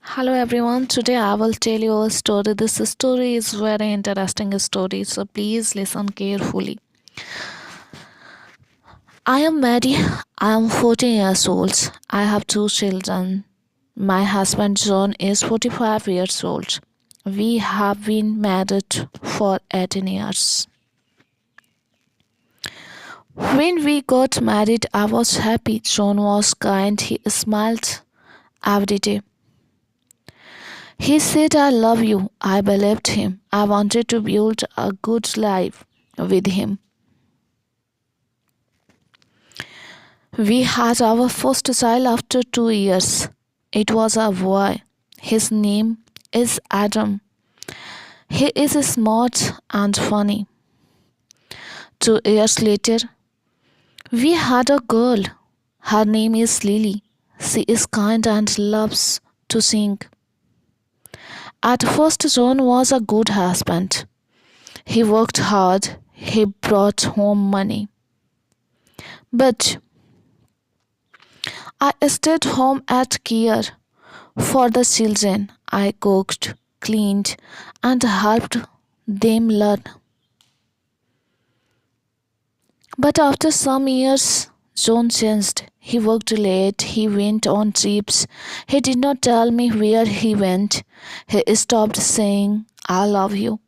Hello everyone. Today I will tell you a story. This story is very interesting story, so please listen carefully. I am Mary. I am 14 years old. I have two children. My husband John is 45 years old. We have been married for 18 years. When we got married, I was happy. John was kind. He smiled every day. He said, I love you. I believed him. I wanted to build a good life with him. We had our first child after 2 years. It was a boy. His name is Adam. He is smart and funny. 2 years later, we had a girl. Her name is Lily. She is kind and loves to sing. At first, John was a good husband. He worked hard. He brought home money. But I stayed home at care for the children. I cooked, cleaned, and helped them learn. But after some years, John changed. He worked late, he went on trips. He did not tell me where he went. He stopped saying, I love you.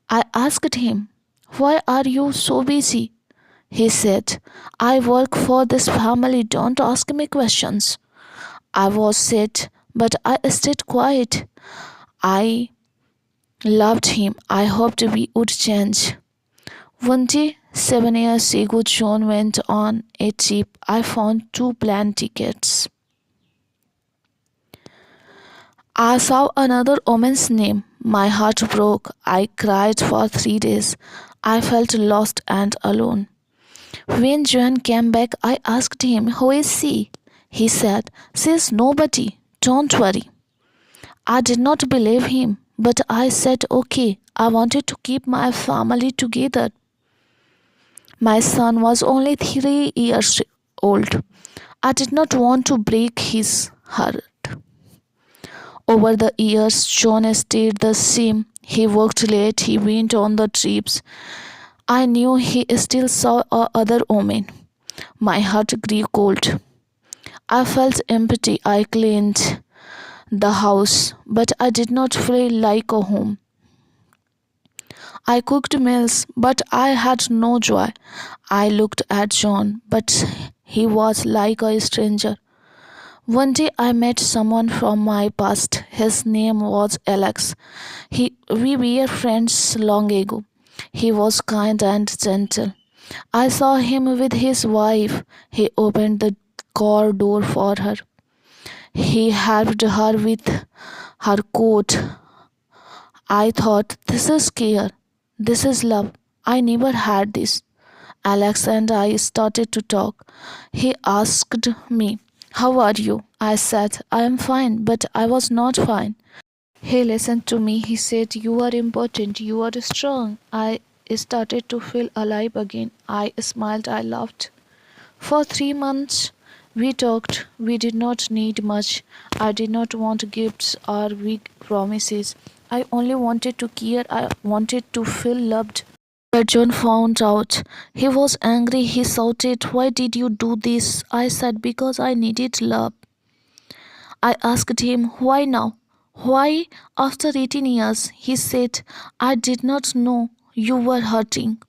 I asked him, why are you so busy? He said, I work for this family, don't ask me questions. I was sad, but I stayed quiet. I loved him. I hoped we would change. One day, 7 years ago, John went on a trip. I found two plane tickets. I saw another woman's name. My heart broke. I cried for 3 days. I felt lost and alone. When John came back, I asked him, who is she? He said, she is nobody. Don't worry. I did not believe him, but I said, okay, I wanted to keep my family together. My son was only 3 years old. I did not want to break his heart. Over the years, John stayed the same. He worked late, he went on the trips. I knew he still saw other women. My heart grew cold. I felt empty. I cleaned the house, but I did not feel like a home. I cooked meals, but I had no joy. I looked at John, but he was like a stranger. One day I met someone from my past. His name was Alex. We were friends long ago. He was kind and gentle. I saw him with his wife. He opened the car door for her. He helped her with her coat. I thought, this is care. This is love. I never had this. Alex and I started to talk. He asked me, how are you? I said, I am fine, but I was not fine. He listened to me. He said, you are important. You are strong. I started to feel alive again. I smiled. I laughed. For 3 months, we talked. We did not need much. I did not want gifts or big promises. I only wanted to care. I wanted to feel loved. But John found out. He was angry. He shouted, why did you do this? I said, because I needed love. I asked him, why now? Why after 18 years? He said, I did not know you were hurting.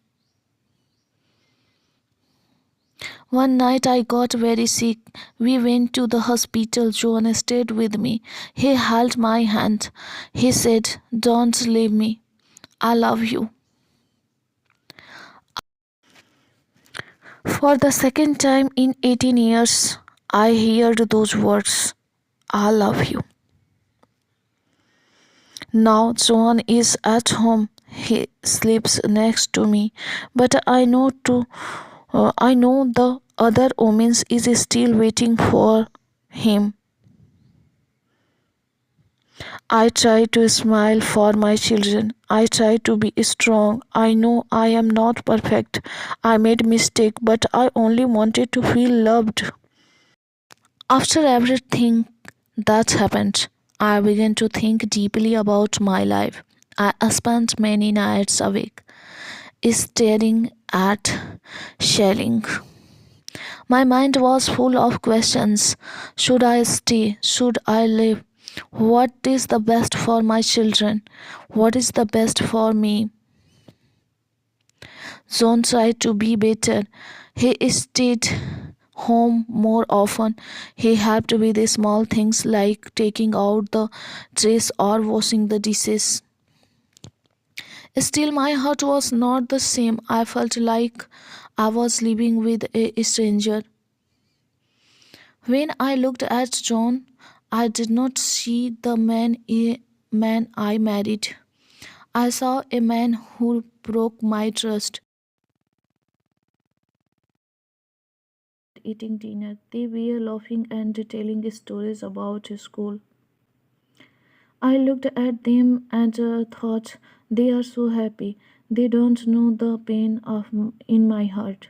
One night I got very sick. We went to the hospital. John stayed with me. He held my hand. He said, don't leave me. I love you. For the second time in 18 years, I heard those words, I love you. Now John is at home. He sleeps next to me, but I know the other woman is still waiting for him. I try to smile for my children. I try to be strong. I know I am not perfect. I made mistake, but I only wanted to feel loved. After everything that happened, I began to think deeply about my life. I spent many nights awake, staring at shelling. My mind was full of questions. Should I stay? Should I live? What is the best for my children? What is the best for me? John tried to be better. He stayed home more often. He helped with the small things like taking out the trash or washing the dishes. Still, my heart was not the same. I felt like I was living with a stranger. When I looked at John, I did not see the man I married. I saw a man who broke my trust. Eating dinner, they were laughing and telling stories about school. I looked at them and thought, they are so happy. They don't know the pain in my heart.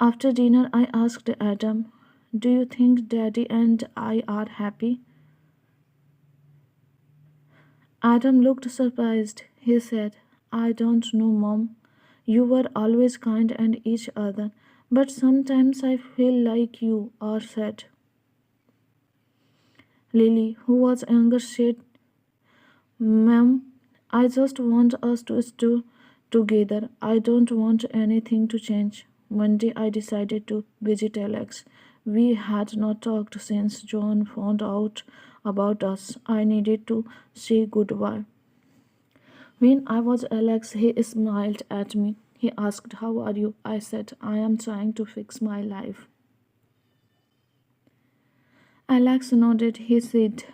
After dinner, I asked Adam, do you think Daddy and I are happy? Adam looked surprised. He said, I don't know, Mom. You were always kind and each other, but sometimes I feel like you are sad. Lily, who was younger, said, Ma'am, I just want us to stay together. I don't want anything to change. One day I decided to visit Alex. We had not talked since John found out about us. I needed to say goodbye. When I was Alex, he smiled at me. He asked, how are you? I said, I am trying to fix my life. Alex nodded. He said,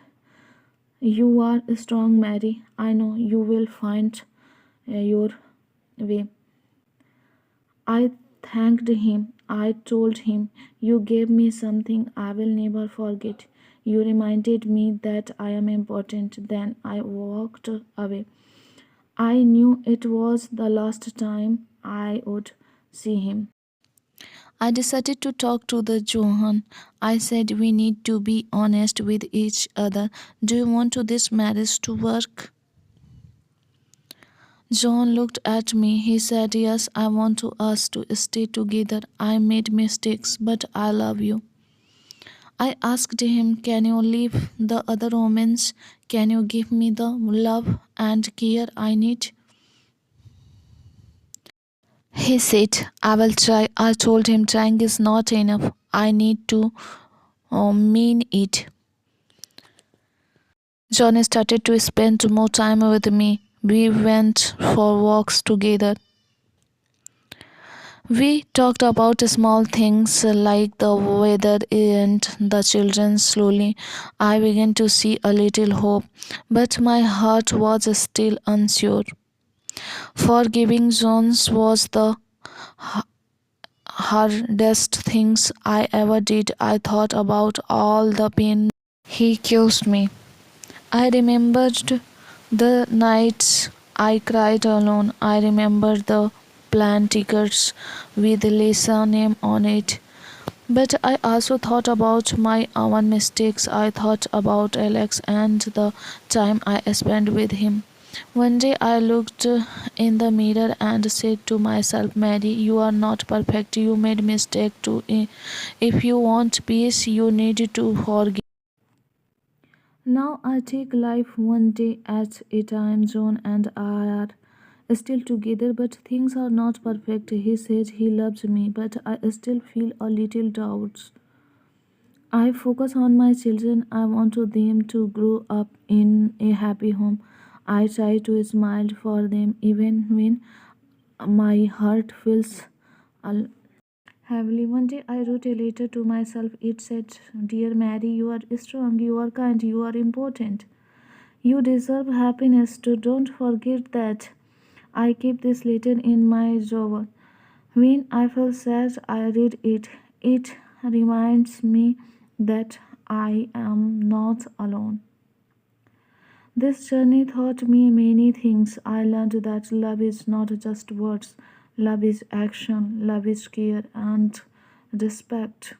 you are strong, Mary. I know you will find your way. I thanked him. I told him, you gave me something I will never forget. You reminded me that I am important. Then I walked away. I knew it was the last time I would see him. I decided to talk to the Johan. I said we need to be honest with each other. Do you want this marriage to work? John looked at me. He said, yes, I want us to stay together. I made mistakes, but I love you. I asked him, can you leave the other women's? Can you give me the love and care I need? He said, I will try. I told him trying is not enough. I need to mean it. John started to spend more time with me. We went for walks together. We talked about small things like the weather and the children. Slowly, I began to see a little hope, but my heart was still unsure. Forgiving Jones was the hardest things I ever did. I thought about all the pain he caused me. I remembered the nights I cried alone. I remembered the plane tickets with Lisa's name on it. But I also thought about my own mistakes. I thought about Alex and the time I spent with him. One day I looked in the mirror and said to myself, Mary, you are not perfect. You made mistake too. If you want peace, you need to forgive. Now I take life one day at a time. John and I are still together, but things are not perfect. He says he loves me, but I still feel a little doubts. I focus on my children. I want them to grow up in a happy home. I try to smile for them even when my heart feels heavily. One day I wrote a letter to myself. It said, dear Mary, you are strong, you are kind, you are important. You deserve happiness too. Don't forget that. I keep this letter in my drawer. When I feel sad, I read it. It reminds me that I am not alone. This journey taught me many things. I learned that love is not just words, love is action, love is care and respect.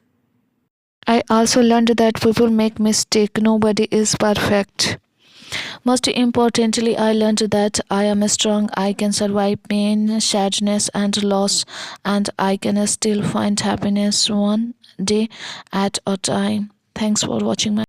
I also learned that people make mistakes. Nobody is perfect. Most importantly, I learned that I am strong. I can survive pain, sadness, and loss, and I can still find happiness one day at a time. Thanks for watching my